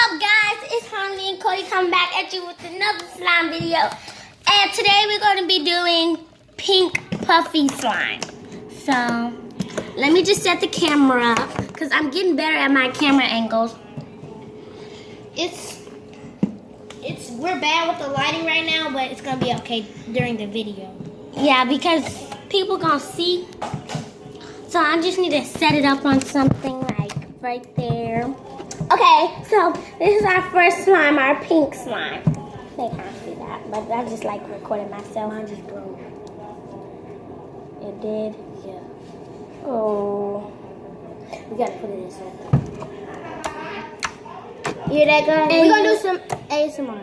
up, guys? It's Harmony and Cody coming back at you with another slime video. And today we're going to be doing pink puffy slime. So, let me just set the camera up because I'm getting better at my camera angles. We're bad with the lighting right now, but it's going to be okay during the video. Yeah, because people going to see. So, I just need to set it up on something like right there. Okay, so this is our first slime, our pink slime. They can't see that, but I just like recording myself. Mine just broke. It did? Yeah. Oh. We gotta put it in something. You hear that, guys? We're gonna do some ASMR.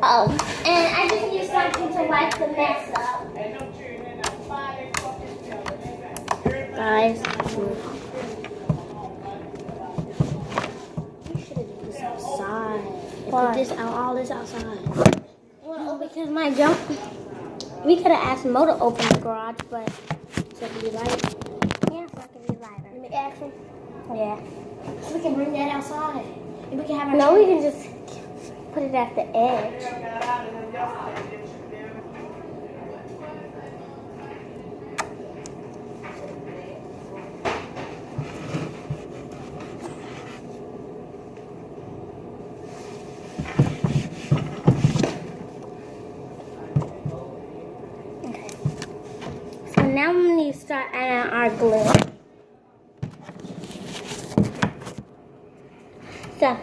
Oh, and I just need something to wipe the mess up. Guys. Put this out, all this outside. Well, because my jump, we could have asked Mo to open the garage, but so it can be light. Yeah, so it can be lighter. Let me ask him. Yeah. So we can bring that outside. And we can have our No, we can just put it at the edge. Now we need to start adding our glue. So,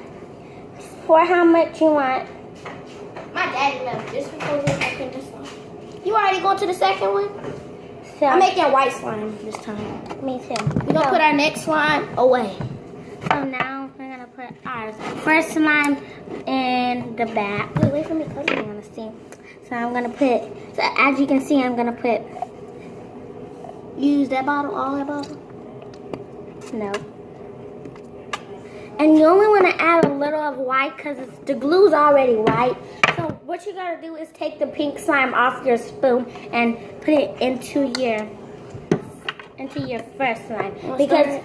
for how much you want? My daddy left just before we opened this one. You already going to the second one? So, I'm making white slime this time. Me too. We're going to put our next slime away. So now we're going to put our first slime in the back. Wait for me because I want to see. So I'm going to put, so as you can see, I'm going to put use that bottle, all that bottle? No. And you only want to add a little of white because the glue's already white. So what you got to do is take the pink slime off your spoon and put it into your first slime. Because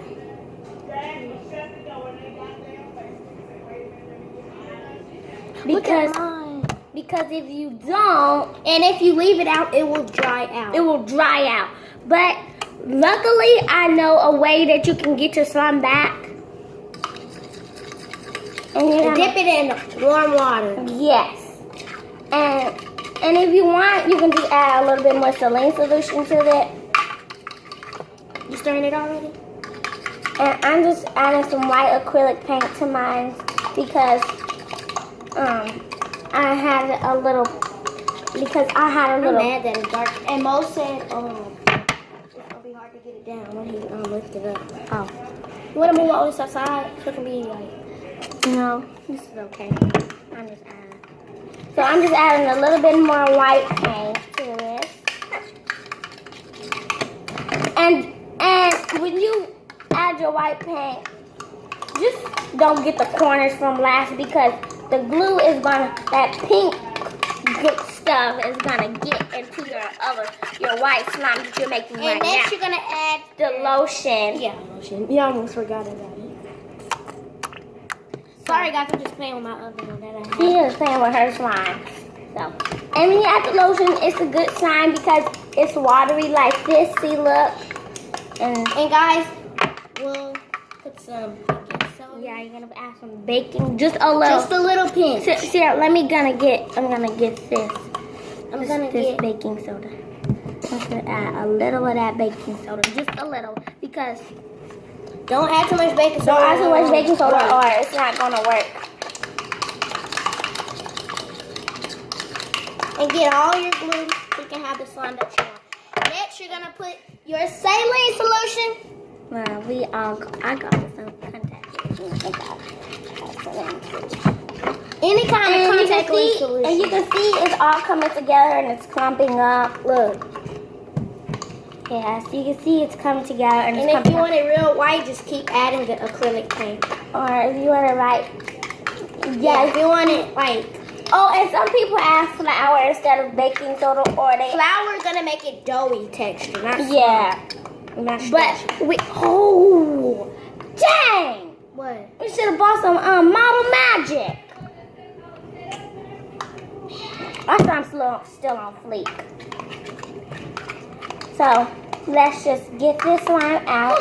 if you don't, and if you leave it out, it will dry out. It will dry out. But luckily, I know a way that you can get your slime back. And you dip it in warm water. Yes. And if you want, you can just add a little bit more saline solution to it. You stirring it already? And I'm just adding some white acrylic paint to mine because I had a little. I'm mad that it's dark. And Mo said, it's gonna be hard to get it down when he lift it up. Oh. You wanna move all this outside so it can be like. No, this is okay. I'm just adding. So I'm just adding a little bit more white paint to this. And when you add your white paint, just don't get the corners from last because the glue is that pink good stuff is gonna get into your white slime that you're making right now. And next you're gonna add the lotion. Yeah, lotion. You almost forgot about it. Sorry guys, I'm just playing with my other one that I have. She is playing with her slime. So, and when you add the lotion, it's a good slime because it's watery like this. See, look. And guys, we'll put some baking soda. Yeah, you're gonna add some baking, just a little pinch. See, I'm gonna get this. This baking soda. I'm gonna add a little of that baking soda, just a little, because don't add too much baking soda. Don't add too much baking soda, or it's not gonna work. And get all your glue so you can have the slime that you want. Next, you're gonna put your saline solution. Well, I got some contact any kind of contact solution. And you can see it's all coming together and it's clumping up. Look. Yeah, so you can see it's coming together and it's clumping up. And if you want it real white, just keep adding the acrylic paint. Or if you want it right. Yeah, if you want it like. Oh, and some people add flour instead of baking soda, or they. Flour is gonna make it doughy texture, not. Yeah. Not but we. Oh, dang! What? What? We should have bought some Model Magic. Our slime's still on fleek. So let's just get this slime out.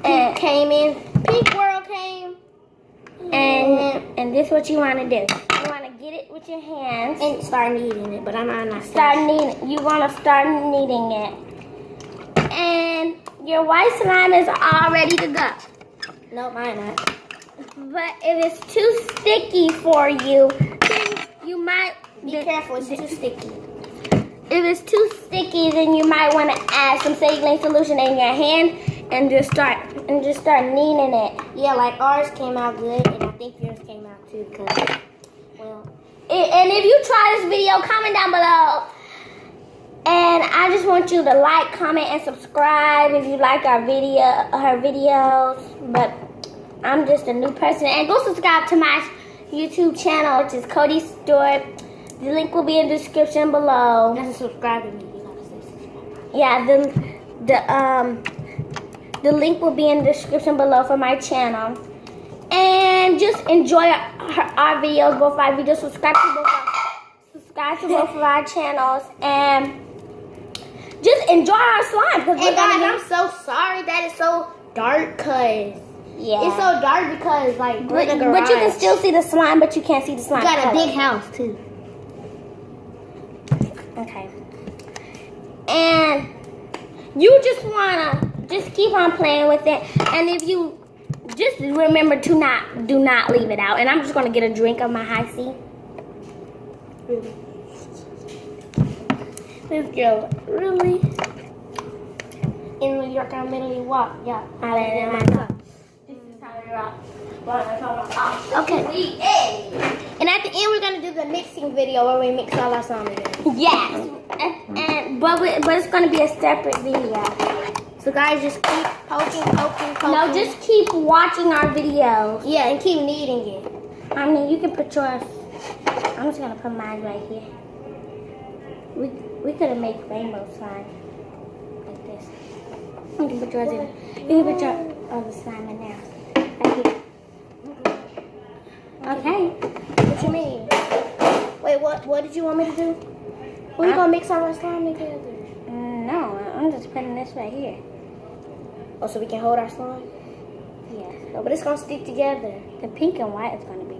And came in. Pink World came. And this is what you want to do. You want to get it with your hands And start kneading it, but I'm not start kneading. You want to start kneading it. And your white slime is all ready to go. No, mine not. But if it's too sticky for you, then you might Be careful, it's too sticky. If it's too sticky, then you might want to add some saline solution in your hand and just start kneading it. Yeah, like ours came out good, and I think yours came out too, because, well. And if you try this video, comment down below. And I just want you to like, comment, and subscribe if you like her videos. But I'm just a new person. And go subscribe to my YouTube channel, which is Cody Stewart. The link will be in the description below. You have to subscribe to me. You gotta say subscribe. Yeah, the link will be in the description below for my channel. And just enjoy our videos, both our videos. Subscribe to both of our channels, and just enjoy our slime. And guys, I'm so sorry that it's so dark, cause yeah, it's so dark because like we're in the but garage. you can still see the slime, but you can't see the slime. We got a color. big house too. Okay. And you just wanna keep on playing with it, and if you just remember to do not leave it out. And I'm just gonna get a drink of my high C. This girl really In New York, I literally walk. Yeah. This is how we rock. Okay. And at the end, we're gonna do the mixing video where we mix all our slime together. Yes, but it's gonna be a separate video. So guys, just keep poking. No, just keep watching our videos. Yeah, and keep kneading it. I mean, you can put yours. I'm just gonna put mine right here. We could have made rainbow slime like this. You can put yours in. You can put your other slime in there. Right here. Okay. What you mean? Wait, what did you want me to do? We gonna mix all our slime together. No, I'm just putting this right here. Oh, so we can hold our slime? Yes. No, but it's gonna stick together. The pink and white is gonna be.